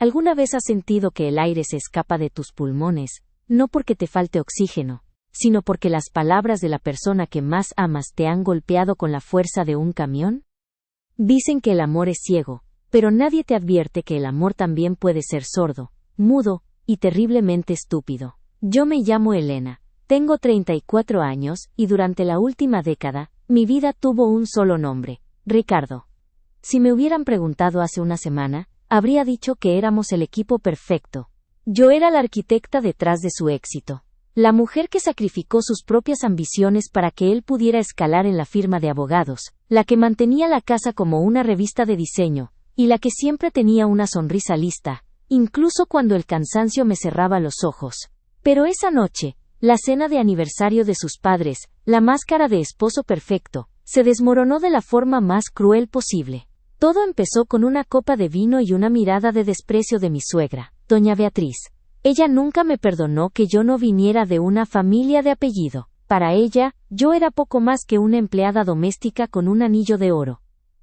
¿Alguna vez has sentido que el aire se escapa de tus pulmones, no porque te falte oxígeno, sino porque las palabras de la persona que más amas te han golpeado con la fuerza de un camión? Dicen que el amor es ciego, pero nadie te advierte que el amor también puede ser sordo, mudo y terriblemente estúpido. Yo me llamo Elena, tengo 34 años y durante la última década, mi vida tuvo un solo nombre, Ricardo. Si me hubieran preguntado hace una semana, habría dicho que éramos el equipo perfecto. Yo era la arquitecta detrás de su éxito, la mujer que sacrificó sus propias ambiciones para que él pudiera escalar en la firma de abogados, la que mantenía la casa como una revista de diseño, y la que siempre tenía una sonrisa lista, incluso cuando el cansancio me cerraba los ojos. Pero esa noche, la cena de aniversario de sus padres, la máscara de esposo perfecto, se desmoronó de la forma más cruel posible. Todo empezó con una copa de vino y una mirada de desprecio de mi suegra, doña Beatriz. Ella nunca me perdonó que yo no viniera de una familia de apellido. Para ella, yo era poco más que una empleada doméstica con un anillo de oro.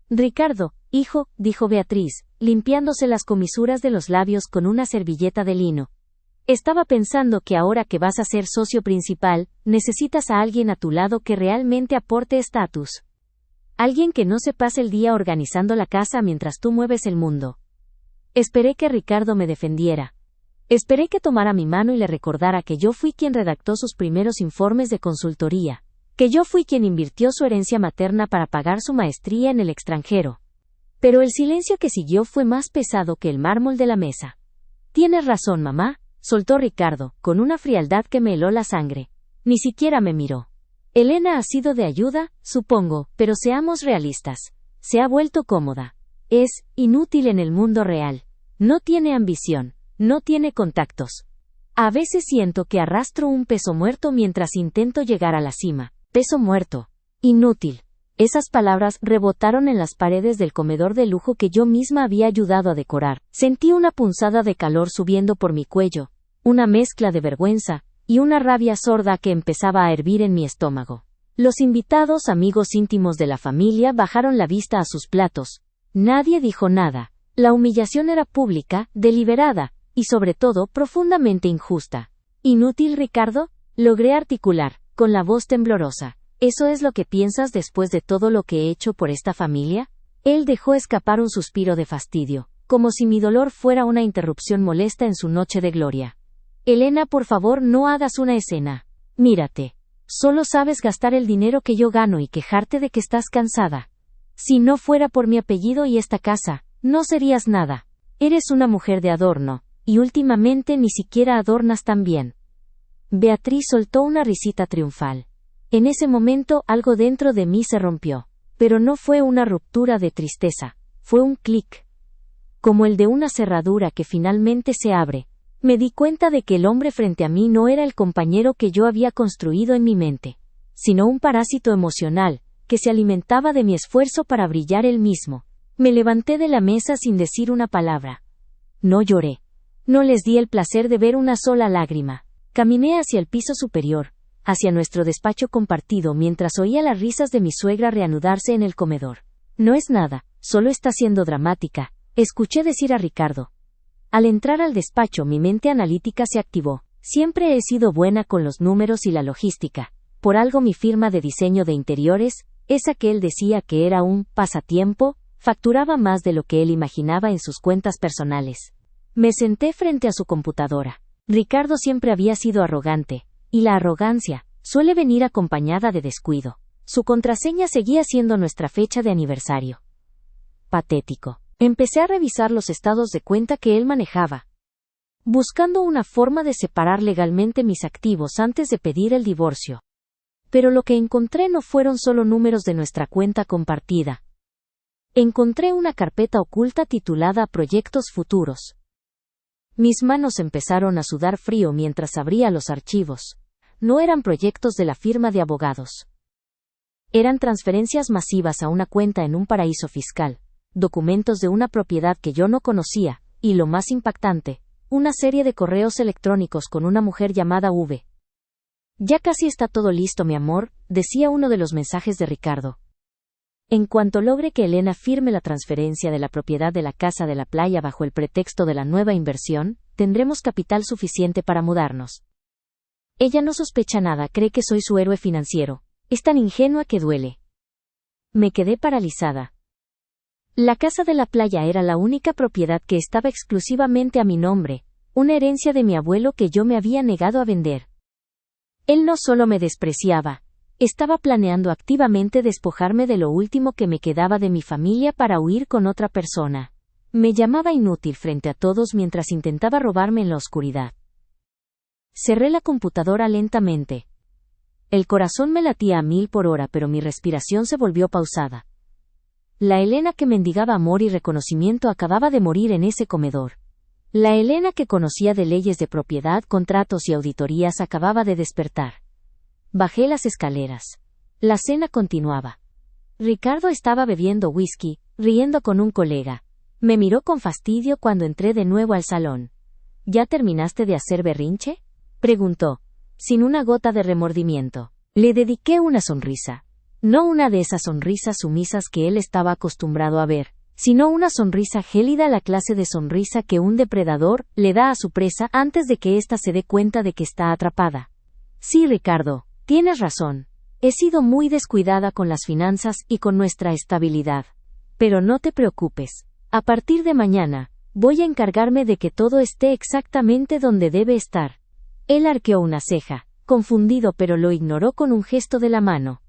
Ricardo, hijo, dijo Beatriz, limpiándose las comisuras de los labios con una servilleta de lino. Estaba pensando que ahora que vas a ser socio principal, necesitas a alguien a tu lado que realmente aporte estatus. Alguien que no se pase el día organizando la casa mientras tú mueves el mundo. Esperé que Ricardo me defendiera. Esperé que tomara mi mano y le recordara que yo fui quien redactó sus primeros informes de consultoría, que yo fui quien invirtió su herencia materna para pagar su maestría en el extranjero. Pero el silencio que siguió fue más pesado que el mármol de la mesa. Tienes razón, mamá, soltó Ricardo, con una frialdad que me heló la sangre. Ni siquiera me miró. Elena ha sido de ayuda, supongo, pero seamos realistas. Se ha vuelto cómoda. Es inútil en el mundo real. No tiene ambición. No tiene contactos. A veces siento que arrastro un peso muerto mientras intento llegar a la cima. Peso muerto. Inútil. Esas palabras rebotaron en las paredes del comedor de lujo que yo misma había ayudado a decorar. Sentí una punzada de calor subiendo por mi cuello, una mezcla de vergüenza y una rabia sorda que empezaba a hervir en mi estómago. Los invitados, amigos íntimos de la familia, bajaron la vista a sus platos. Nadie dijo nada. La humillación era pública, deliberada, y sobre todo profundamente injusta. ¿Inútil, Ricardo? Logré articular, con la voz temblorosa. ¿Eso es lo que piensas después de todo lo que he hecho por esta familia? Él dejó escapar un suspiro de fastidio, como si mi dolor fuera una interrupción molesta en su noche de gloria. Elena, por favor, no hagas una escena. Mírate. Solo sabes gastar el dinero que yo gano y quejarte de que estás cansada. Si no fuera por mi apellido y esta casa, no serías nada. Eres una mujer de adorno, y últimamente ni siquiera adornas tan bien. Beatriz soltó una risita triunfal. En ese momento algo dentro de mí se rompió. Pero no fue una ruptura de tristeza, fue un clic. Como el de una cerradura que finalmente se abre. Me di cuenta de que el hombre frente a mí no era el compañero que yo había construido en mi mente, sino un parásito emocional, que se alimentaba de mi esfuerzo para brillar él mismo. Me levanté de la mesa sin decir una palabra. No lloré. No les di el placer de ver una sola lágrima. Caminé hacia el piso superior, hacia nuestro despacho compartido mientras oía las risas de mi suegra reanudarse en el comedor. No es nada, solo está siendo dramática, escuché decir a Ricardo. Al entrar al despacho mi mente analítica se activó. Siempre he sido buena con los números y la logística. Por algo mi firma de diseño de interiores, esa que él decía que era un pasatiempo, facturaba más de lo que él imaginaba en sus cuentas personales. Me senté frente a su computadora. Ricardo siempre había sido arrogante, y la arrogancia suele venir acompañada de descuido. Su contraseña seguía siendo nuestra fecha de aniversario. Patético. Empecé a revisar los estados de cuenta que él manejaba, buscando una forma de separar legalmente mis activos antes de pedir el divorcio. Pero lo que encontré no fueron solo números de nuestra cuenta compartida. Encontré una carpeta oculta titulada Proyectos Futuros. Mis manos empezaron a sudar frío mientras abría los archivos. No eran proyectos de la firma de abogados. Eran transferencias masivas a una cuenta en un paraíso fiscal, documentos de una propiedad que yo no conocía, y lo más impactante, una serie de correos electrónicos con una mujer llamada V. Ya casi está todo listo, mi amor, decía uno de los mensajes de Ricardo. En cuanto logre que Elena firme la transferencia de la propiedad de la casa de la playa bajo el pretexto de la nueva inversión, tendremos capital suficiente para mudarnos. Ella no sospecha nada, cree que soy su héroe financiero. Es tan ingenua que duele. Me quedé paralizada. La casa de la playa era la única propiedad que estaba exclusivamente a mi nombre, una herencia de mi abuelo que yo me había negado a vender. Él no solo me despreciaba, estaba planeando activamente despojarme de lo último que me quedaba de mi familia para huir con otra persona. Me llamaba inútil frente a todos mientras intentaba robarme en la oscuridad. Cerré la computadora lentamente. El corazón me latía a 1000 por hora, pero mi respiración se volvió pausada. La Elena que mendigaba amor y reconocimiento acababa de morir en ese comedor. La Elena que conocía de leyes de propiedad, contratos y auditorías acababa de despertar. Bajé las escaleras. La cena continuaba. Ricardo estaba bebiendo whisky, riendo con un colega. Me miró con fastidio cuando entré de nuevo al salón. ¿Ya terminaste de hacer berrinche?, preguntó, sin una gota de remordimiento. Le dediqué una sonrisa. No una de esas sonrisas sumisas que él estaba acostumbrado a ver, sino una sonrisa gélida, la clase de sonrisa que un depredador le da a su presa antes de que ésta se dé cuenta de que está atrapada. Sí, Ricardo, tienes razón. He sido muy descuidada con las finanzas y con nuestra estabilidad. Pero no te preocupes. A partir de mañana, voy a encargarme de que todo esté exactamente donde debe estar. Él arqueó una ceja, confundido, pero lo ignoró con un gesto de la mano.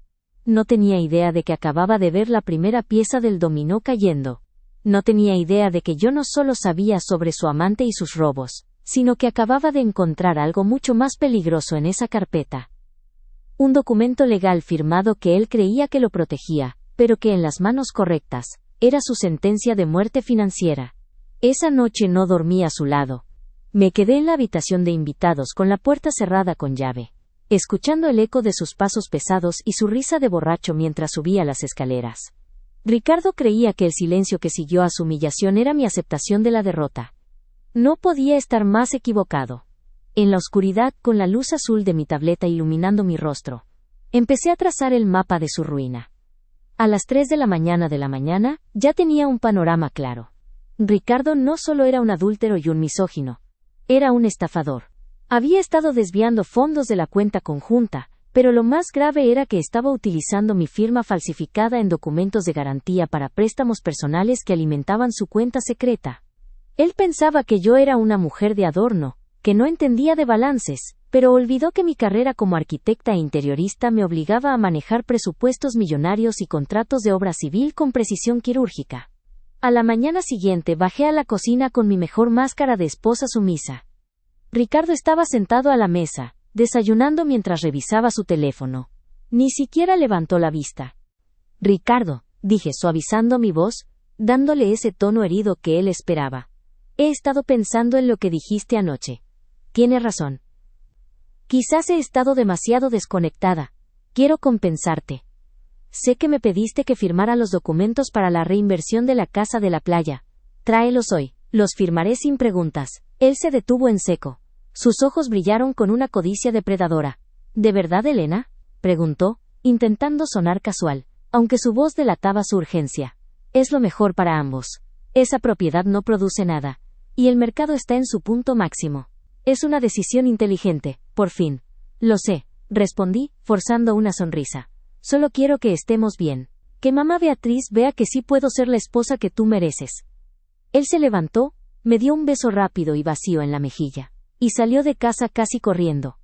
No tenía idea de que acababa de ver la primera pieza del dominó cayendo. No tenía idea de que yo no solo sabía sobre su amante y sus robos, sino que acababa de encontrar algo mucho más peligroso en esa carpeta. Un documento legal firmado que él creía que lo protegía, pero que en las manos correctas, era su sentencia de muerte financiera. Esa noche no dormí a su lado. Me quedé en la habitación de invitados con la puerta cerrada con llave, escuchando el eco de sus pasos pesados y su risa de borracho mientras subía las escaleras. Ricardo creía que el silencio que siguió a su humillación era mi aceptación de la derrota. No podía estar más equivocado. En la oscuridad, con la luz azul de mi tableta iluminando mi rostro, empecé a trazar el mapa de su ruina. A las 3 de la mañana, ya tenía un panorama claro. Ricardo no solo era un adúltero y un misógino, era un estafador. Había estado desviando fondos de la cuenta conjunta, pero lo más grave era que estaba utilizando mi firma falsificada en documentos de garantía para préstamos personales que alimentaban su cuenta secreta. Él pensaba que yo era una mujer de adorno, que no entendía de balances, pero olvidó que mi carrera como arquitecta e interiorista me obligaba a manejar presupuestos millonarios y contratos de obra civil con precisión quirúrgica. A la mañana siguiente bajé a la cocina con mi mejor máscara de esposa sumisa. Ricardo estaba sentado a la mesa, desayunando mientras revisaba su teléfono. Ni siquiera levantó la vista. Ricardo, dije suavizando mi voz, dándole ese tono herido que él esperaba. He estado pensando en lo que dijiste anoche. Tienes razón. Quizás he estado demasiado desconectada. Quiero compensarte. Sé que me pediste que firmara los documentos para la reinversión de la casa de la playa. Tráelos hoy. Los firmaré sin preguntas. Él se detuvo en seco. Sus ojos brillaron con una codicia depredadora. ¿De verdad, Elena?, preguntó, intentando sonar casual, aunque su voz delataba su urgencia. Es lo mejor para ambos. Esa propiedad no produce nada, y el mercado está en su punto máximo. Es una decisión inteligente, por fin. Lo sé, respondí, forzando una sonrisa. Solo quiero que estemos bien. Que mamá Beatriz vea que sí puedo ser la esposa que tú mereces. Él se levantó, me dio un beso rápido y vacío en la mejilla, y salió de casa casi corriendo.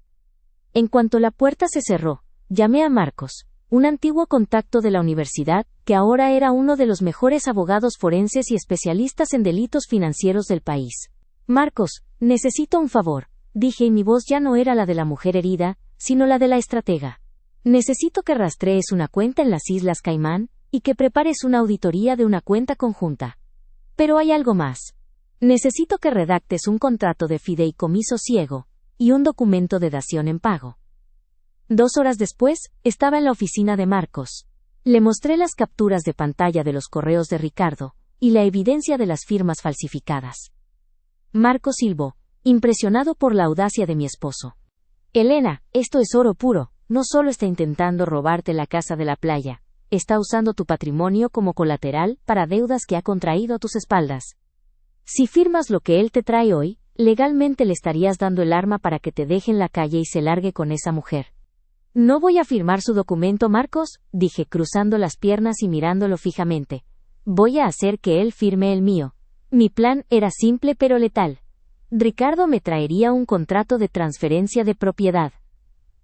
En cuanto la puerta se cerró, llamé a Marcos, un antiguo contacto de la universidad, que ahora era uno de los mejores abogados forenses y especialistas en delitos financieros del país. Marcos, necesito un favor, dije, y mi voz ya no era la de la mujer herida, sino la de la estratega. Necesito que rastrees una cuenta en las Islas Caimán, y que prepares una auditoría de una cuenta conjunta. Pero hay algo más. Necesito que redactes un contrato de fideicomiso ciego, y un documento de dación en pago. 2 horas después, estaba en la oficina de Marcos. Le mostré las capturas de pantalla de los correos de Ricardo, y la evidencia de las firmas falsificadas. Marcos silbó, impresionado por la audacia de mi esposo. Elena, esto es oro puro, no solo está intentando robarte la casa de la playa, está usando tu patrimonio como colateral para deudas que ha contraído a tus espaldas. Si firmas lo que él te trae hoy, legalmente le estarías dando el arma para que te deje en la calle y se largue con esa mujer. No voy a firmar su documento, Marcos, dije cruzando las piernas y mirándolo fijamente. Voy a hacer que él firme el mío. Mi plan era simple pero letal. Ricardo me traería un contrato de transferencia de propiedad.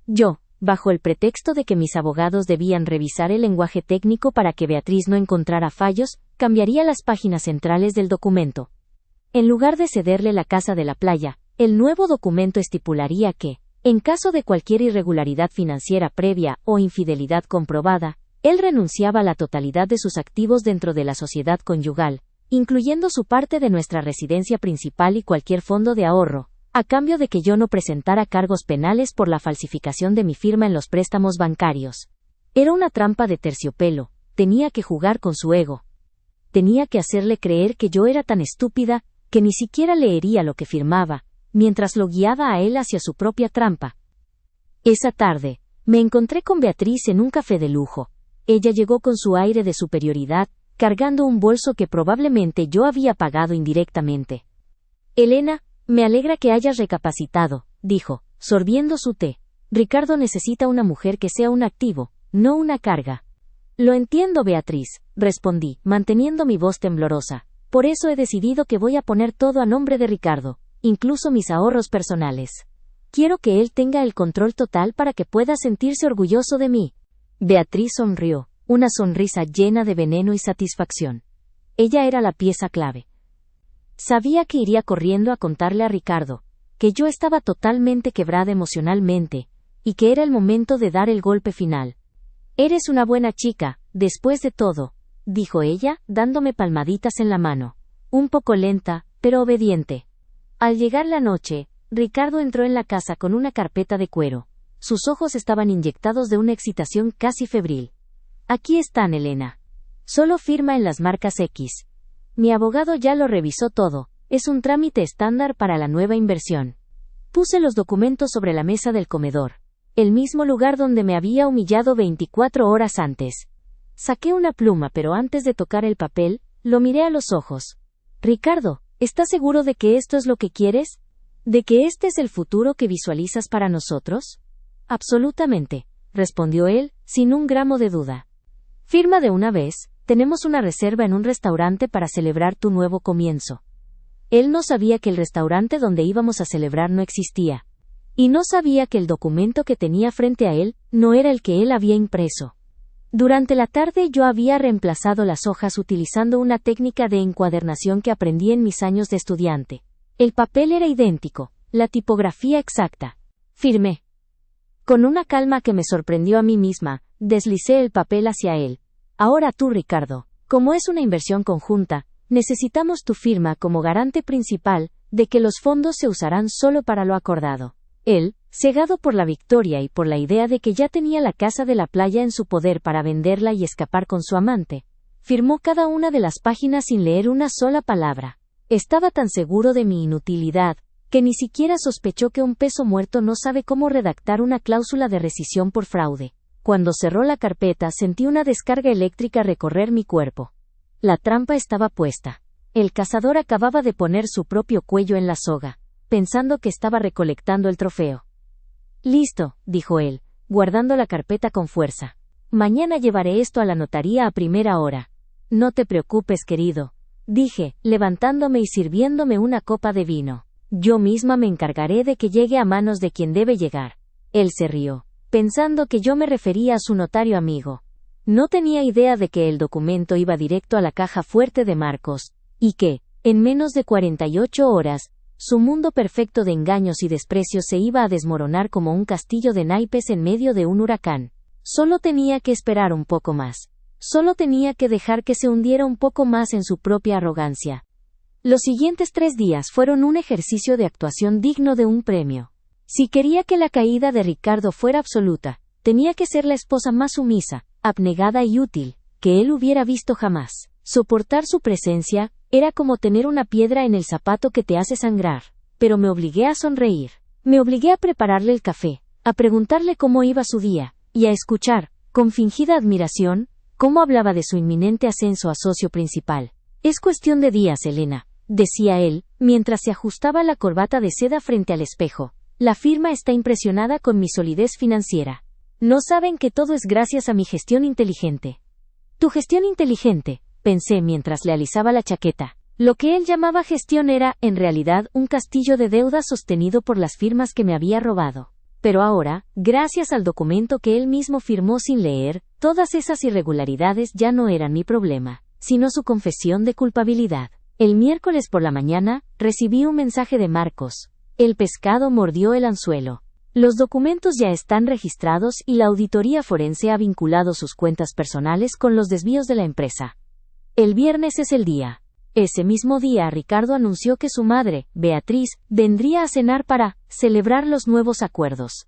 Yo, bajo el pretexto de que mis abogados debían revisar el lenguaje técnico para que Beatriz no encontrara fallos, cambiaría las páginas centrales del documento. En lugar de cederle la casa de la playa, el nuevo documento estipularía que, en caso de cualquier irregularidad financiera previa o infidelidad comprobada, él renunciaba a la totalidad de sus activos dentro de la sociedad conyugal, incluyendo su parte de nuestra residencia principal y cualquier fondo de ahorro, a cambio de que yo no presentara cargos penales por la falsificación de mi firma en los préstamos bancarios. Era una trampa de terciopelo, tenía que jugar con su ego. Tenía que hacerle creer que yo era tan estúpida, que ni siquiera leería lo que firmaba, mientras lo guiaba a él hacia su propia trampa. Esa tarde, me encontré con Beatriz en un café de lujo. Ella llegó con su aire de superioridad, cargando un bolso que probablemente yo había pagado indirectamente. Elena, me alegra que hayas recapacitado, dijo, sorbiendo su té. Ricardo necesita una mujer que sea un activo, no una carga. Lo entiendo, Beatriz, respondí, manteniendo mi voz temblorosa. Por eso he decidido que voy a poner todo a nombre de Ricardo, incluso mis ahorros personales. Quiero que él tenga el control total para que pueda sentirse orgulloso de mí. Beatriz sonrió, una sonrisa llena de veneno y satisfacción. Ella era la pieza clave. Sabía que iría corriendo a contarle a Ricardo, que yo estaba totalmente quebrada emocionalmente, y que era el momento de dar el golpe final. Eres una buena chica, después de todo, dijo ella, dándome palmaditas en la mano. Un poco lenta, pero obediente. Al llegar la noche, Ricardo entró en la casa con una carpeta de cuero. Sus ojos estaban inyectados de una excitación casi febril. Aquí están, Elena. Solo firma en las marcas X. Mi abogado ya lo revisó todo. Es un trámite estándar para la nueva inversión. Puse los documentos sobre la mesa del comedor, el mismo lugar donde me había humillado 24 horas antes. Saqué una pluma, pero antes de tocar el papel, lo miré a los ojos. Ricardo, ¿estás seguro de que esto es lo que quieres? ¿De que este es el futuro que visualizas para nosotros? Absolutamente, respondió él, sin un gramo de duda. Firma de una vez, tenemos una reserva en un restaurante para celebrar tu nuevo comienzo. Él no sabía que el restaurante donde íbamos a celebrar no existía. Y no sabía que el documento que tenía frente a él no era el que él había impreso. Durante la tarde yo había reemplazado las hojas utilizando una técnica de encuadernación que aprendí en mis años de estudiante. El papel era idéntico, la tipografía exacta. Firmé. Con una calma que me sorprendió a mí misma, deslicé el papel hacia él. Ahora tú, Ricardo, como es una inversión conjunta, necesitamos tu firma como garante principal de que los fondos se usarán solo para lo acordado. Él, cegado por la victoria y por la idea de que ya tenía la casa de la playa en su poder para venderla y escapar con su amante, firmó cada una de las páginas sin leer una sola palabra. Estaba tan seguro de mi inutilidad, que ni siquiera sospechó que un peso muerto no sabe cómo redactar una cláusula de rescisión por fraude. Cuando cerró la carpeta sentí una descarga eléctrica recorrer mi cuerpo. La trampa estaba puesta. El cazador acababa de poner su propio cuello en la soga, pensando que estaba recolectando el trofeo. Listo, dijo él, guardando la carpeta con fuerza. Mañana llevaré esto a la notaría a primera hora. No te preocupes, querido, dije, levantándome y sirviéndome una copa de vino. Yo misma me encargaré de que llegue a manos de quien debe llegar. Él se rió, pensando que yo me refería a su notario amigo. No tenía idea de que el documento iba directo a la caja fuerte de Marcos, y que, en menos de 48 horas, su mundo perfecto de engaños y desprecios se iba a desmoronar como un castillo de naipes en medio de un huracán. Solo tenía que esperar un poco más. Solo tenía que dejar que se hundiera un poco más en su propia arrogancia. Los siguientes 3 días fueron un ejercicio de actuación digno de un premio. Si quería que la caída de Ricardo fuera absoluta, tenía que ser la esposa más sumisa, abnegada y útil, que él hubiera visto jamás. Soportar su presencia era como tener una piedra en el zapato que te hace sangrar. Pero me obligué a sonreír. Me obligué a prepararle el café, a preguntarle cómo iba su día, y a escuchar, con fingida admiración, ¿Cómo hablaba de su inminente ascenso a socio principal? Es cuestión de días, Elena, decía él, mientras se ajustaba la corbata de seda frente al espejo. La firma está impresionada con mi solidez financiera. No saben que todo es gracias a mi gestión inteligente. Tu gestión inteligente, pensé mientras le alisaba la chaqueta. Lo que él llamaba gestión era, en realidad, un castillo de deuda sostenido por las firmas que me había robado. Pero ahora, gracias al documento que él mismo firmó sin leer, todas esas irregularidades ya no eran mi problema, sino su confesión de culpabilidad. El miércoles por la mañana, recibí un mensaje de Marcos. El pescado mordió el anzuelo. Los documentos ya están registrados y la auditoría forense ha vinculado sus cuentas personales con los desvíos de la empresa. El viernes es el día. Ese mismo día Ricardo anunció que su madre, Beatriz, vendría a cenar para celebrar los nuevos acuerdos.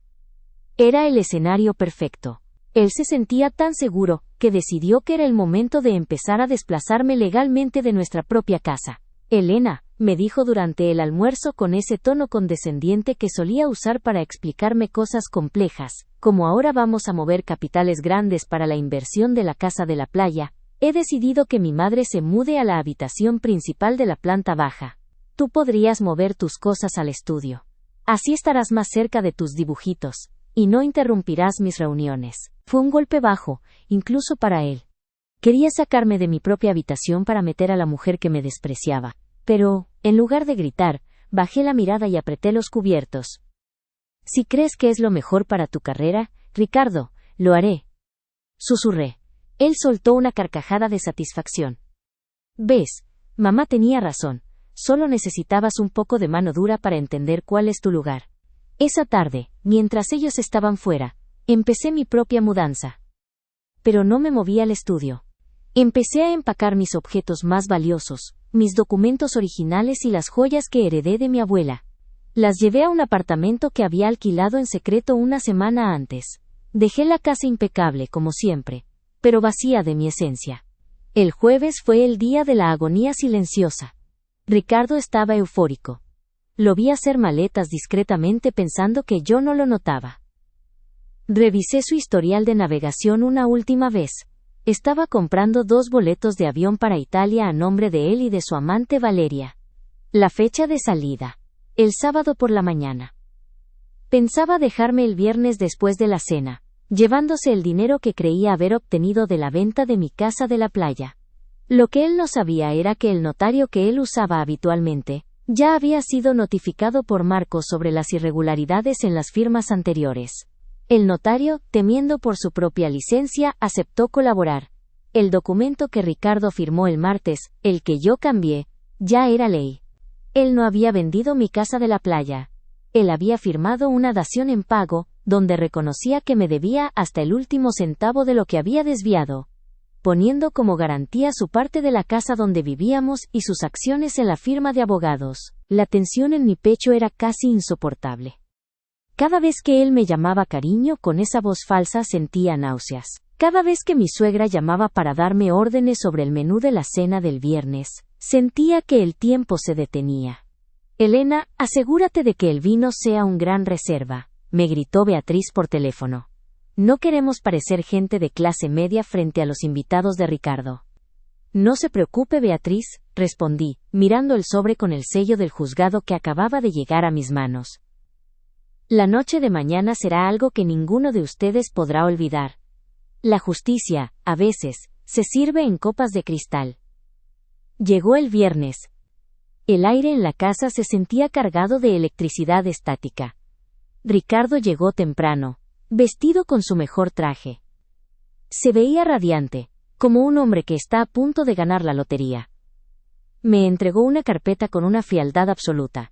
Era el escenario perfecto. Él se sentía tan seguro, que decidió que era el momento de empezar a desplazarme legalmente de nuestra propia casa. Elena, me dijo durante el almuerzo con ese tono condescendiente que solía usar para explicarme cosas complejas, como ahora vamos a mover capitales grandes para la inversión de la casa de la playa, he decidido que mi madre se mude a la habitación principal de la planta baja. Tú podrías mover tus cosas al estudio. Así estarás más cerca de tus dibujitos, y no interrumpirás mis reuniones. Fue un golpe bajo, incluso para él. Quería sacarme de mi propia habitación para meter a la mujer que me despreciaba. Pero, en lugar de gritar, bajé la mirada y apreté los cubiertos. Si crees que es lo mejor para tu carrera, Ricardo, lo haré. Susurré. Él soltó una carcajada de satisfacción. Ves, mamá tenía razón, solo necesitabas un poco de mano dura para entender cuál es tu lugar. Esa tarde, mientras ellos estaban fuera, empecé mi propia mudanza. Pero no me moví al estudio. Empecé a empacar mis objetos más valiosos, mis documentos originales y las joyas que heredé de mi abuela. Las llevé a un apartamento que había alquilado en secreto una semana antes. Dejé la casa impecable como siempre, pero vacía de mi esencia. El jueves fue el día de la agonía silenciosa. Ricardo estaba eufórico. Lo vi hacer maletas discretamente pensando que yo no lo notaba. Revisé su historial de navegación una última vez. Estaba comprando 2 boletos de avión para Italia a nombre de él y de su amante Valeria. La fecha de salida. El sábado por la mañana. Pensaba dejarme el viernes después de la cena, llevándose el dinero que creía haber obtenido de la venta de mi casa de la playa. Lo que él no sabía era que el notario que él usaba habitualmente, ya había sido notificado por Marcos sobre las irregularidades en las firmas anteriores. El notario, temiendo por su propia licencia, aceptó colaborar. El documento que Ricardo firmó el martes, el que yo cambié, ya era ley. Él no había vendido mi casa de la playa. Él había firmado una dación en pago, donde reconocía que me debía hasta el último centavo de lo que había desviado, poniendo como garantía su parte de la casa donde vivíamos y sus acciones en la firma de abogados. La tensión en mi pecho era casi insoportable. Cada vez que él me llamaba cariño con esa voz falsa sentía náuseas. Cada vez que mi suegra llamaba para darme órdenes sobre el menú de la cena del viernes, sentía que el tiempo se detenía. Elena, asegúrate de que el vino sea un gran reserva, me gritó Beatriz por teléfono. No queremos parecer gente de clase media frente a los invitados de Ricardo. No se preocupe, Beatriz, respondí, mirando el sobre con el sello del juzgado que acababa de llegar a mis manos. La noche de mañana será algo que ninguno de ustedes podrá olvidar. La justicia, a veces, se sirve en copas de cristal. Llegó el viernes. El aire en la casa se sentía cargado de electricidad estática. Ricardo llegó temprano, vestido con su mejor traje. Se veía radiante, como un hombre que está a punto de ganar la lotería. Me entregó una carpeta con una frialdad absoluta.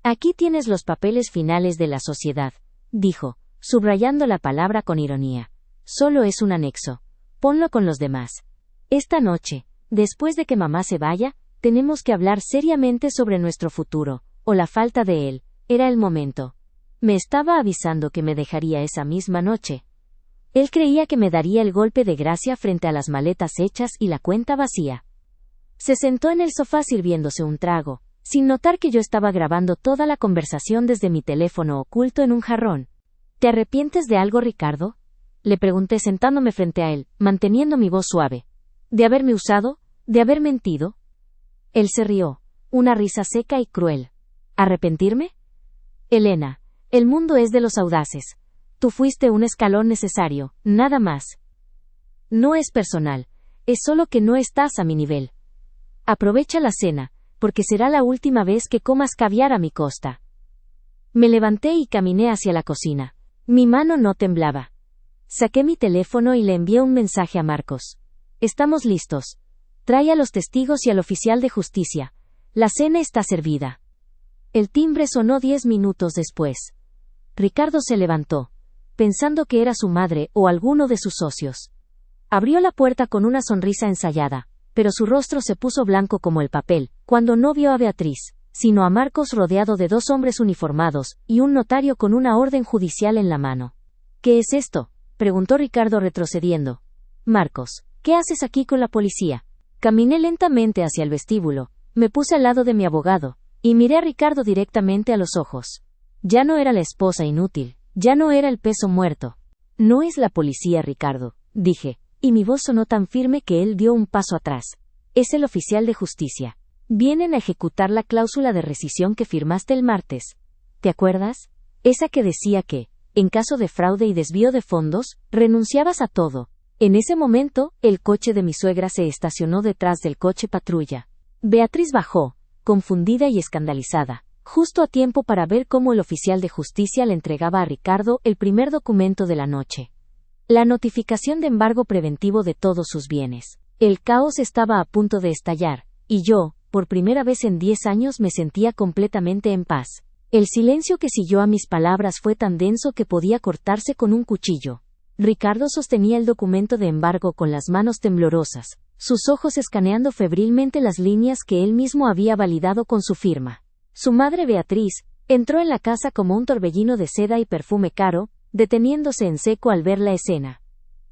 Aquí tienes los papeles finales de la sociedad, dijo, subrayando la palabra con ironía. Solo es un anexo. Ponlo con los demás. Esta noche, después de que mamá se vaya, tenemos que hablar seriamente sobre nuestro futuro, o la falta de él. Era el momento. Me estaba avisando que me dejaría esa misma noche. Él creía que me daría el golpe de gracia frente a las maletas hechas y la cuenta vacía. Se sentó en el sofá sirviéndose un trago, sin notar que yo estaba grabando toda la conversación desde mi teléfono oculto en un jarrón. ¿Te arrepientes de algo, Ricardo? Le pregunté sentándome frente a él, manteniendo mi voz suave. ¿De haberme usado? ¿De haber mentido? Él se rió, una risa seca y cruel. ¿Arrepentirme? Elena, el mundo es de los audaces. Tú fuiste un escalón necesario, nada más. No es personal, es solo que no estás a mi nivel. Aprovecha la cena, porque será la última vez que comas caviar a mi costa. Me levanté y caminé hacia la cocina. Mi mano no temblaba. Saqué mi teléfono y le envié un mensaje a Marcos. Estamos listos. Trae a los testigos y al oficial de justicia. La cena está servida. El timbre sonó 10 minutos después. Ricardo se levantó, pensando que era su madre o alguno de sus socios. Abrió la puerta con una sonrisa ensayada, pero su rostro se puso blanco como el papel, cuando no vio a Beatriz, sino a Marcos rodeado de 2 hombres uniformados, y un notario con una orden judicial en la mano. ¿Qué es esto?, preguntó Ricardo retrocediendo. Marcos, ¿qué haces aquí con la policía? Caminé lentamente hacia el vestíbulo, me puse al lado de mi abogado, y miré a Ricardo directamente a los ojos. Ya no era la esposa inútil, ya no era el peso muerto. No es la policía, Ricardo, dije, y mi voz sonó tan firme que él dio un paso atrás. Es el oficial de justicia. Vienen a ejecutar la cláusula de rescisión que firmaste el martes. ¿Te acuerdas? Esa que decía que, en caso de fraude y desvío de fondos, renunciabas a todo. En ese momento, el coche de mi suegra se estacionó detrás del coche patrulla. Beatriz bajó, confundida y escandalizada, justo a tiempo para ver cómo el oficial de justicia le entregaba a Ricardo el primer documento de la noche. La notificación de embargo preventivo de todos sus bienes. El caos estaba a punto de estallar, y yo, por primera vez en 10 años, me sentía completamente en paz. El silencio que siguió a mis palabras fue tan denso que podía cortarse con un cuchillo. Ricardo sostenía el documento de embargo con las manos temblorosas, sus ojos escaneando febrilmente las líneas que él mismo había validado con su firma. Su madre Beatriz entró en la casa como un torbellino de seda y perfume caro, deteniéndose en seco al ver la escena.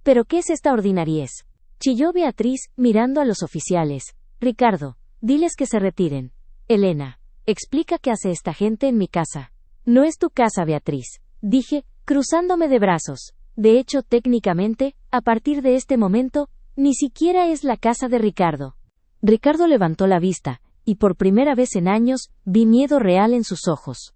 ¿Pero qué es esta ordinariez?, chilló Beatriz, mirando a los oficiales. Ricardo, diles que se retiren. Elena, explica qué hace esta gente en mi casa. No es tu casa, Beatriz, dije, cruzándome de brazos. De hecho, técnicamente, a partir de este momento, ni siquiera es la casa de Ricardo. Ricardo levantó la vista, y por primera vez en años, vi miedo real en sus ojos.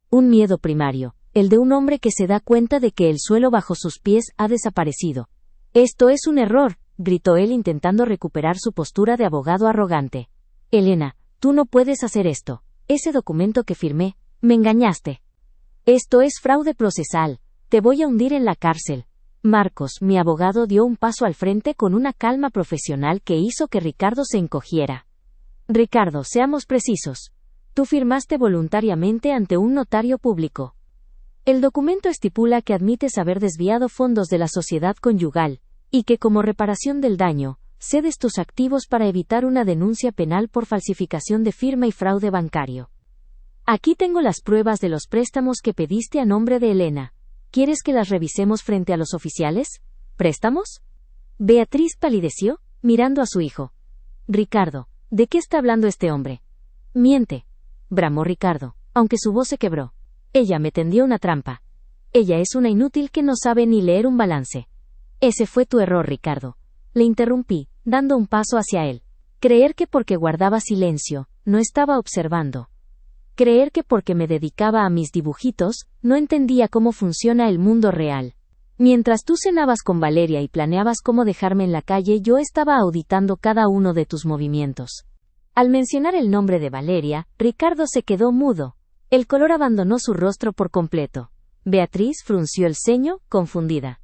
Un miedo primario, el de un hombre que se da cuenta de que el suelo bajo sus pies ha desaparecido. Esto es un error, gritó él intentando recuperar su postura de abogado arrogante. Elena, tú no puedes hacer esto. Ese documento que firmé, me engañaste. Esto es fraude procesal. Te voy a hundir en la cárcel. Marcos, mi abogado, dio un paso al frente con una calma profesional que hizo que Ricardo se encogiera. Ricardo, seamos precisos. Tú firmaste voluntariamente ante un notario público. El documento estipula que admites haber desviado fondos de la sociedad conyugal, y que como reparación del daño, cedes tus activos para evitar una denuncia penal por falsificación de firma y fraude bancario. Aquí tengo las pruebas de los préstamos que pediste a nombre de Elena. ¿Quieres que las revisemos frente a los oficiales? ¿Préstamos? Beatriz palideció, mirando a su hijo. Ricardo, ¿de qué está hablando este hombre? Miente, bramó Ricardo, aunque su voz se quebró. Ella me tendió una trampa. Ella es una inútil que no sabe ni leer un balance. Ese fue tu error, Ricardo. Le interrumpí, dando un paso hacia él. Creer que porque guardaba silencio, no estaba observando. Creer que porque me dedicaba a mis dibujitos, no entendía cómo funciona el mundo real. Mientras tú cenabas con Valeria y planeabas cómo dejarme en la calle, yo estaba auditando cada uno de tus movimientos. Al mencionar el nombre de Valeria, Ricardo se quedó mudo. El color abandonó su rostro por completo. Beatriz frunció el ceño, confundida.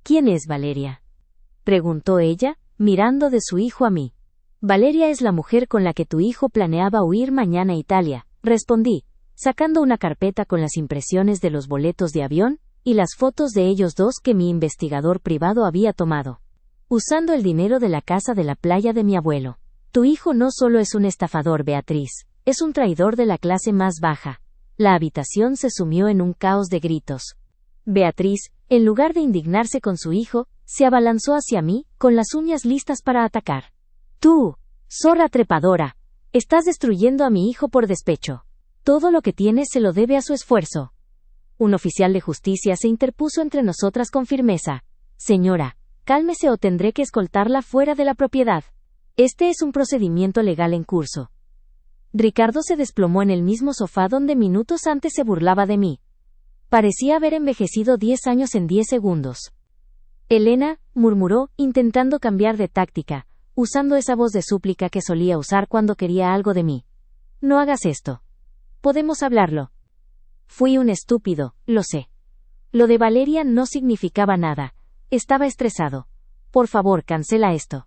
¿Quién es Valeria?, preguntó ella, mirando de su hijo a mí. Valeria es la mujer con la que tu hijo planeaba huir mañana a Italia, respondí, sacando una carpeta con las impresiones de los boletos de avión y las fotos de ellos dos que mi investigador privado había tomado. Usando el dinero de la casa de la playa de mi abuelo. Tu hijo no solo es un estafador, Beatriz, es un traidor de la clase más baja. La habitación se sumió en un caos de gritos. Beatriz, en lugar de indignarse con su hijo, se abalanzó hacia mí, con las uñas listas para atacar. Tú, zorra trepadora, estás destruyendo a mi hijo por despecho. Todo lo que tiene se lo debe a su esfuerzo. Un oficial de justicia se interpuso entre nosotras con firmeza. Señora, cálmese o tendré que escoltarla fuera de la propiedad. Este es un procedimiento legal en curso. Ricardo se desplomó en el mismo sofá donde minutos antes se burlaba de mí. Parecía haber envejecido 10 años en 10 segundos. Elena, murmuró, intentando cambiar de táctica, usando esa voz de súplica que solía usar cuando quería algo de mí. No hagas esto. Podemos hablarlo. Fui un estúpido, lo sé. Lo de Valeria no significaba nada. Estaba estresado. Por favor, cancela esto.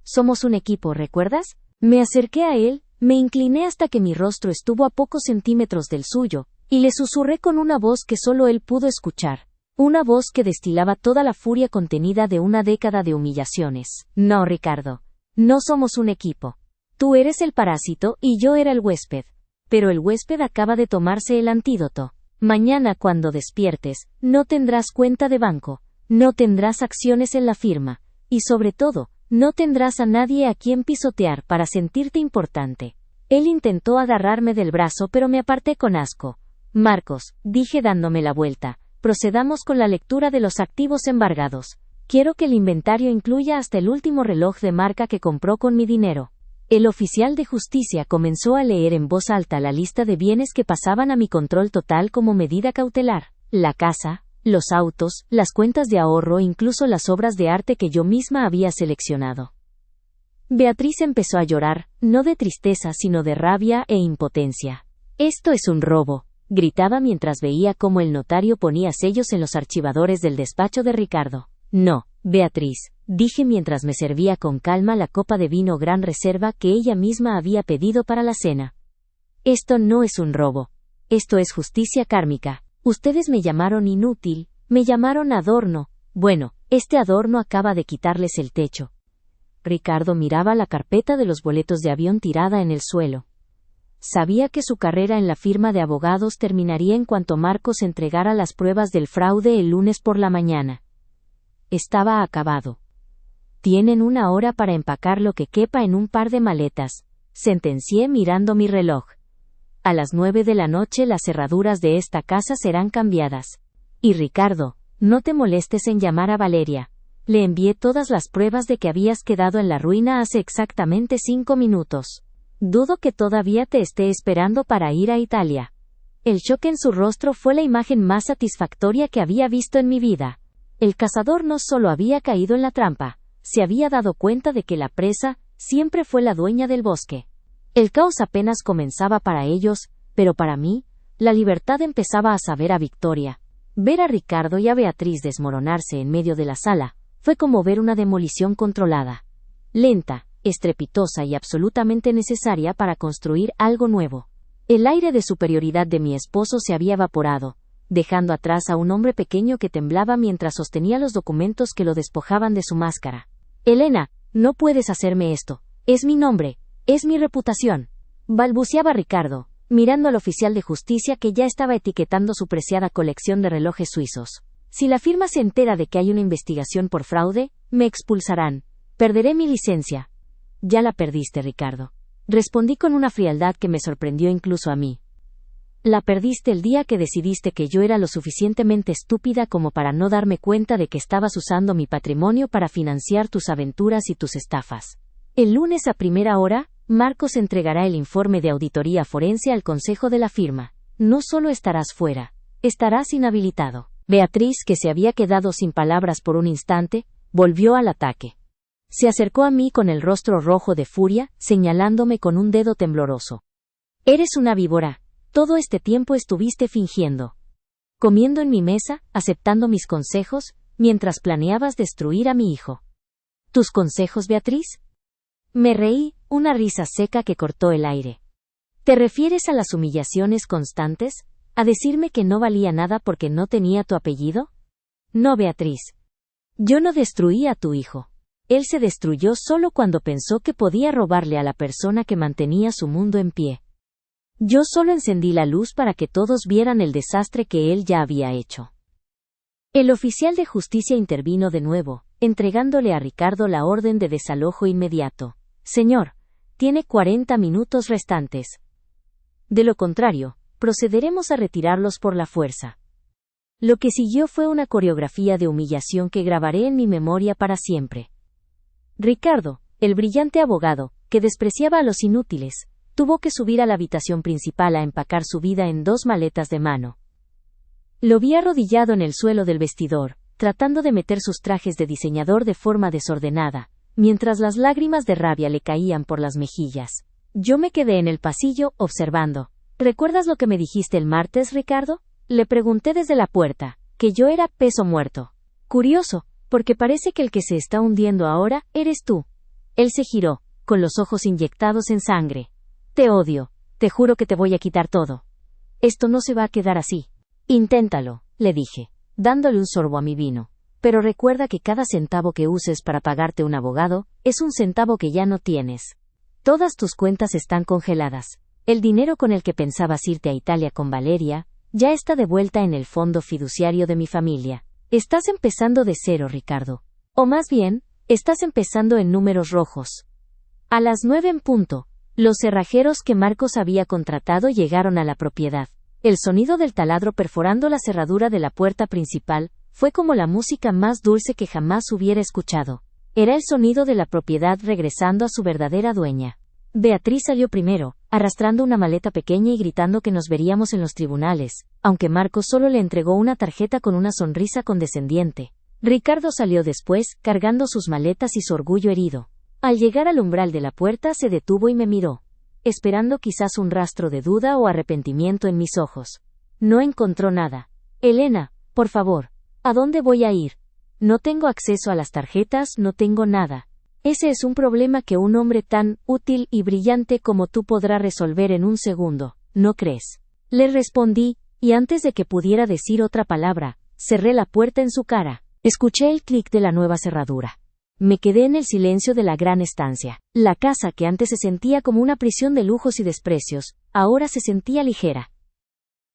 Somos un equipo, ¿recuerdas? Me acerqué a él, me incliné hasta que mi rostro estuvo a pocos centímetros del suyo, y le susurré con una voz que solo él pudo escuchar. Una voz que destilaba toda la furia contenida de una década de humillaciones. No, Ricardo. No somos un equipo. Tú eres el parásito y yo era el huésped. Pero el huésped acaba de tomarse el antídoto. Mañana cuando despiertes, no tendrás cuenta de banco, no tendrás acciones en la firma, y sobre todo, no tendrás a nadie a quien pisotear para sentirte importante. Él intentó agarrarme del brazo pero me aparté con asco. Marcos, dije dándome la vuelta, procedamos con la lectura de los activos embargados. Quiero que el inventario incluya hasta el último reloj de marca que compró con mi dinero. El oficial de justicia comenzó a leer en voz alta la lista de bienes que pasaban a mi control total como medida cautelar. La casa, los autos, las cuentas de ahorro e incluso las obras de arte que yo misma había seleccionado. Beatriz empezó a llorar, no de tristeza sino de rabia e impotencia. «Esto es un robo», gritaba mientras veía cómo el notario ponía sellos en los archivadores del despacho de Ricardo. «No, Beatriz», dije mientras me servía con calma la copa de vino Gran Reserva que ella misma había pedido para la cena. «Esto no es un robo. Esto es justicia kármica. Ustedes me llamaron inútil, me llamaron adorno. Bueno, este adorno acaba de quitarles el techo». Ricardo miraba la carpeta de los boletos de avión tirada en el suelo. Sabía que su carrera en la firma de abogados terminaría en cuanto Marcos entregara las pruebas del fraude el lunes por la mañana. Estaba acabado. «Tienen 1 hora para empacar lo que quepa en un par de maletas», sentencié mirando mi reloj. «A las 9 de la noche las cerraduras de esta casa serán cambiadas. Y Ricardo, no te molestes en llamar a Valeria. Le envié todas las pruebas de que habías quedado en la ruina hace exactamente 5 minutos. Dudo que todavía te esté esperando para ir a Italia». El choque en su rostro fue la imagen más satisfactoria que había visto en mi vida. El cazador no solo había caído en la trampa, se había dado cuenta de que la presa siempre fue la dueña del bosque. El caos apenas comenzaba para ellos, pero para mí, la libertad empezaba a saber a victoria. Ver a Ricardo y a Beatriz desmoronarse en medio de la sala, fue como ver una demolición controlada. Lenta, estrepitosa y absolutamente necesaria para construir algo nuevo. El aire de superioridad de mi esposo se había evaporado, dejando atrás a un hombre pequeño que temblaba mientras sostenía los documentos que lo despojaban de su máscara. «Elena, no puedes hacerme esto. Es mi nombre, es mi reputación», balbuceaba Ricardo, mirando al oficial de justicia que ya estaba etiquetando su preciada colección de relojes suizos. «Si la firma se entera de que hay una investigación por fraude, me expulsarán. Perderé mi licencia». «Ya la perdiste, Ricardo», respondí con una frialdad que me sorprendió incluso a mí. «La perdiste el día que decidiste que yo era lo suficientemente estúpida como para no darme cuenta de que estabas usando mi patrimonio para financiar tus aventuras y tus estafas. El lunes a primera hora, Marcos entregará el informe de auditoría forense al consejo de la firma. No solo estarás fuera, estarás inhabilitado». Beatriz, que se había quedado sin palabras por un instante, volvió al ataque. Se acercó a mí con el rostro rojo de furia, señalándome con un dedo tembloroso. «Eres una víbora. Todo este tiempo estuviste fingiendo. Comiendo en mi mesa, aceptando mis consejos, mientras planeabas destruir a mi hijo». «¿Tus consejos, Beatriz?». Me reí, una risa seca que cortó el aire. «¿Te refieres a las humillaciones constantes? ¿A decirme que no valía nada porque no tenía tu apellido?». «No, Beatriz. Yo no destruí a tu hijo. Él se destruyó solo cuando pensó que podía robarle a la persona que mantenía su mundo en pie. Yo solo encendí la luz para que todos vieran el desastre que él ya había hecho». El oficial de justicia intervino de nuevo, entregándole a Ricardo la orden de desalojo inmediato. «Señor, tiene 40 minutos restantes. De lo contrario, procederemos a retirarlos por la fuerza». Lo que siguió fue una coreografía de humillación que grabaré en mi memoria para siempre. Ricardo, el brillante abogado, que despreciaba a los inútiles, tuvo que subir a la habitación principal a empacar su vida en 2 maletas de mano. Lo vi arrodillado en el suelo del vestidor, tratando de meter sus trajes de diseñador de forma desordenada, mientras las lágrimas de rabia le caían por las mejillas. Yo me quedé en el pasillo, observando. ¿Recuerdas lo que me dijiste el martes, Ricardo? Le pregunté desde la puerta, que yo era peso muerto. Curioso, porque parece que el que se está hundiendo ahora eres tú. Él se giró, con los ojos inyectados en sangre. Te odio, te juro que te voy a quitar todo. Esto no se va a quedar así. Inténtalo, le dije, dándole un sorbo a mi vino. Pero recuerda que cada centavo que uses para pagarte un abogado, es un centavo que ya no tienes. Todas tus cuentas están congeladas. El dinero con el que pensabas irte a Italia con Valeria, ya está de vuelta en el fondo fiduciario de mi familia. Estás empezando de cero, Ricardo. O más bien, estás empezando en números rojos. A las 9 en punto, los cerrajeros que Marcos había contratado llegaron a la propiedad. El sonido del taladro perforando la cerradura de la puerta principal fue como la música más dulce que jamás hubiera escuchado. Era el sonido de la propiedad regresando a su verdadera dueña. Beatriz salió primero, arrastrando una maleta pequeña y gritando que nos veríamos en los tribunales, aunque Marcos solo le entregó una tarjeta con una sonrisa condescendiente. Ricardo salió después, cargando sus maletas y su orgullo herido. Al llegar al umbral de la puerta se detuvo y me miró, esperando quizás un rastro de duda o arrepentimiento en mis ojos. No encontró nada. Elena, por favor, ¿a dónde voy a ir? No tengo acceso a las tarjetas, no tengo nada. Ese es un problema que un hombre tan útil y brillante como tú podrá resolver en un segundo, ¿no crees? Le respondí, y antes de que pudiera decir otra palabra, cerré la puerta en su cara. Escuché el clic de la nueva cerradura. Me quedé en el silencio de la gran estancia. La casa que antes se sentía como una prisión de lujos y desprecios, ahora se sentía ligera.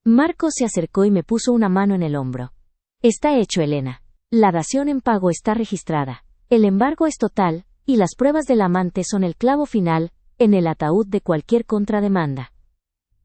Marcos se acercó y me puso una mano en el hombro. Está hecho, Elena. La dación en pago está registrada. El embargo es total, y las pruebas del amante son el clavo final, en el ataúd de cualquier contrademanda.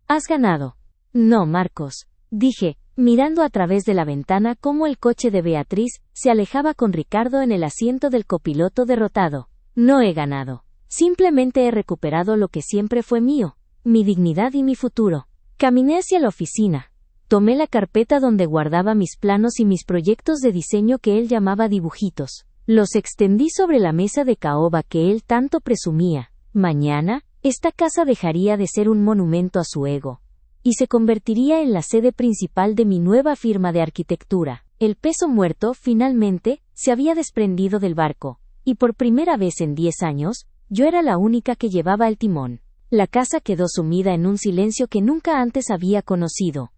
Has ganado. No, Marcos, dije, mirando a través de la ventana cómo el coche de Beatriz se alejaba con Ricardo en el asiento del copiloto derrotado. No he ganado. Simplemente he recuperado lo que siempre fue mío, mi dignidad y mi futuro. Caminé hacia la oficina. Tomé la carpeta donde guardaba mis planos y mis proyectos de diseño que él llamaba dibujitos. Los extendí sobre la mesa de caoba que él tanto presumía. Mañana, esta casa dejaría de ser un monumento a su ego y se convertiría en la sede principal de mi nueva firma de arquitectura. El peso muerto, finalmente, se había desprendido del barco, y por primera vez en 10 años, yo era la única que llevaba el timón. La casa quedó sumida en un silencio que nunca antes había conocido.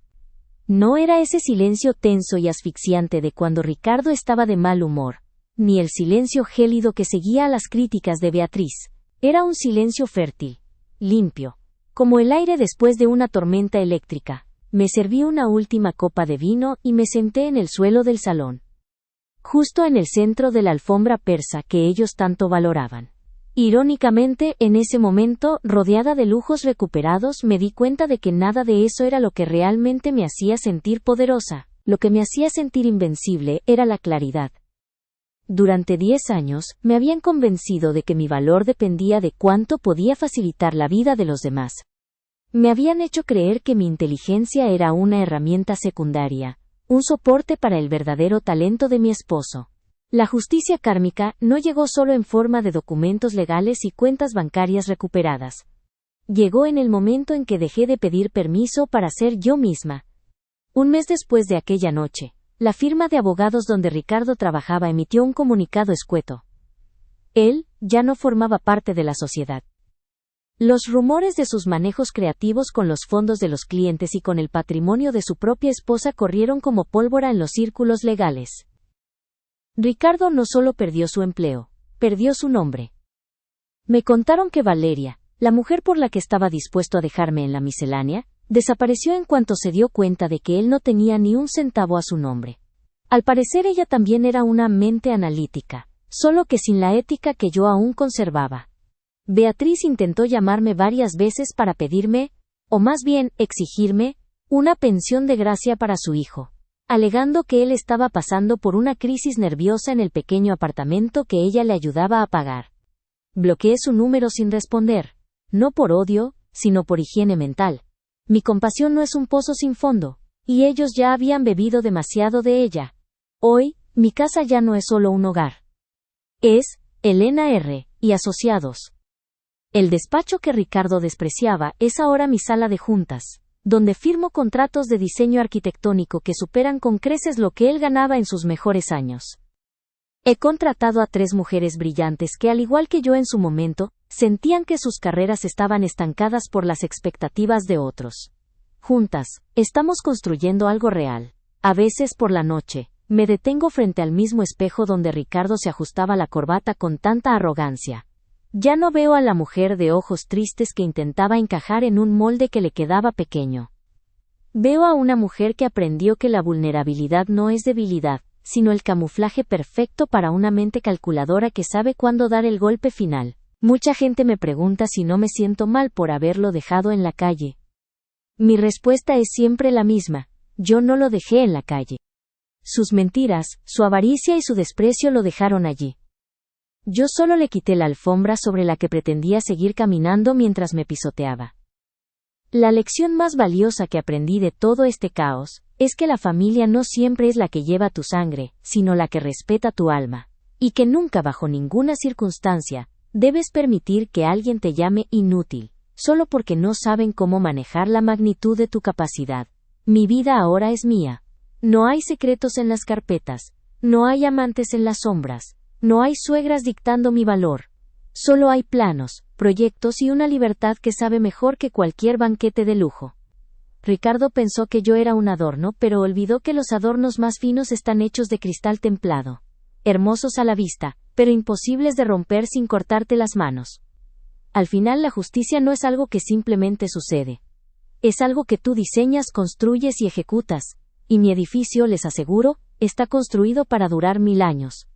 No era ese silencio tenso y asfixiante de cuando Ricardo estaba de mal humor, ni el silencio gélido que seguía a las críticas de Beatriz. Era un silencio fértil, limpio, como el aire después de una tormenta eléctrica. Me serví una última copa de vino y me senté en el suelo del salón, justo en el centro de la alfombra persa que ellos tanto valoraban. Irónicamente, en ese momento, rodeada de lujos recuperados, me di cuenta de que nada de eso era lo que realmente me hacía sentir poderosa. Lo que me hacía sentir invencible era la claridad. Durante 10 años, me habían convencido de que mi valor dependía de cuánto podía facilitar la vida de los demás. Me habían hecho creer que mi inteligencia era una herramienta secundaria, un soporte para el verdadero talento de mi esposo. La justicia kármica no llegó solo en forma de documentos legales y cuentas bancarias recuperadas. Llegó en el momento en que dejé de pedir permiso para ser yo misma. Un mes después de aquella noche, la firma de abogados donde Ricardo trabajaba emitió un comunicado escueto. Él ya no formaba parte de la sociedad. Los rumores de sus manejos creativos con los fondos de los clientes y con el patrimonio de su propia esposa corrieron como pólvora en los círculos legales. Ricardo no solo perdió su empleo, perdió su nombre. Me contaron que Valeria, la mujer por la que estaba dispuesto a dejarme en la miscelánea, desapareció en cuanto se dio cuenta de que él no tenía ni un centavo a su nombre. Al parecer ella también era una mente analítica, solo que sin la ética que yo aún conservaba. Beatriz intentó llamarme varias veces para pedirme, o más bien exigirme, una pensión de gracia para su hijo. alegando que él estaba pasando por una crisis nerviosa en el pequeño apartamento que ella le ayudaba a pagar. Bloqueé su número sin responder. No por odio, sino por higiene mental. Mi compasión no es un pozo sin fondo, y ellos ya habían bebido demasiado de ella. Hoy, mi casa ya no es solo un hogar. Es Elena R. y Asociados. El despacho que Ricardo despreciaba es ahora mi sala de juntas, donde firmo contratos de diseño arquitectónico que superan con creces lo que él ganaba en sus mejores años. He contratado a 3 mujeres brillantes que, al igual que yo en su momento, sentían que sus carreras estaban estancadas por las expectativas de otros. Juntas, estamos construyendo algo real. A veces por la noche, me detengo frente al mismo espejo donde Ricardo se ajustaba la corbata con tanta arrogancia. Ya no veo a la mujer de ojos tristes que intentaba encajar en un molde que le quedaba pequeño. Veo a una mujer que aprendió que la vulnerabilidad no es debilidad, sino el camuflaje perfecto para una mente calculadora que sabe cuándo dar el golpe final. Mucha gente me pregunta si no me siento mal por haberlo dejado en la calle. Mi respuesta es siempre la misma: yo no lo dejé en la calle. Sus mentiras, su avaricia y su desprecio lo dejaron allí. Yo solo le quité la alfombra sobre la que pretendía seguir caminando mientras me pisoteaba. La lección más valiosa que aprendí de todo este caos es que la familia no siempre es la que lleva tu sangre, sino la que respeta tu alma, y que nunca, bajo ninguna circunstancia, debes permitir que alguien te llame inútil, solo porque no saben cómo manejar la magnitud de tu capacidad. Mi vida ahora es mía. No hay secretos en las carpetas, no hay amantes en las sombras, no hay suegras dictando mi valor. Solo hay planos, proyectos y una libertad que sabe mejor que cualquier banquete de lujo. Ricardo pensó que yo era un adorno, pero olvidó que los adornos más finos están hechos de cristal templado. Hermosos a la vista, pero imposibles de romper sin cortarte las manos. Al final, la justicia no es algo que simplemente sucede. Es algo que tú diseñas, construyes y ejecutas. Y mi edificio, les aseguro, está construido para durar 1000 años.